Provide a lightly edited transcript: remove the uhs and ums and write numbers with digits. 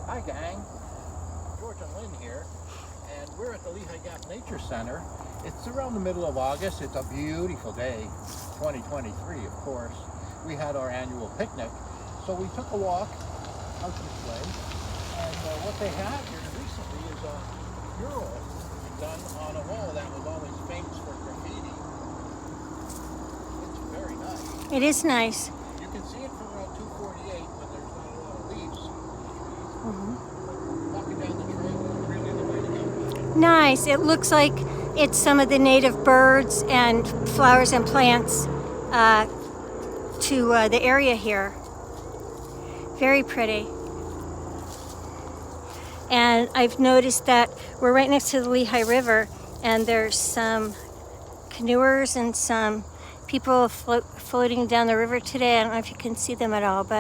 Hi gang, George and Lynn here, and we're at the Lehigh Gap Nature Center. It's around the middle of August. It's a beautiful day, 2023 of course. We had our annual picnic, so we took a walk out this way, and what they have here recently is a mural done on a wall that was always famous for graffiti. It's very nice. It is nice. You can see it from around 248 when there's not a lot of leaves. Walking down the trail is really the way to go. Nice. It looks like it's some of the native birds and flowers and plants to the area here. Very pretty. And I've noticed that we're right next to the Lehigh River, and there's some canoers and some people floating down the river today. I don't know if you can see them at all, but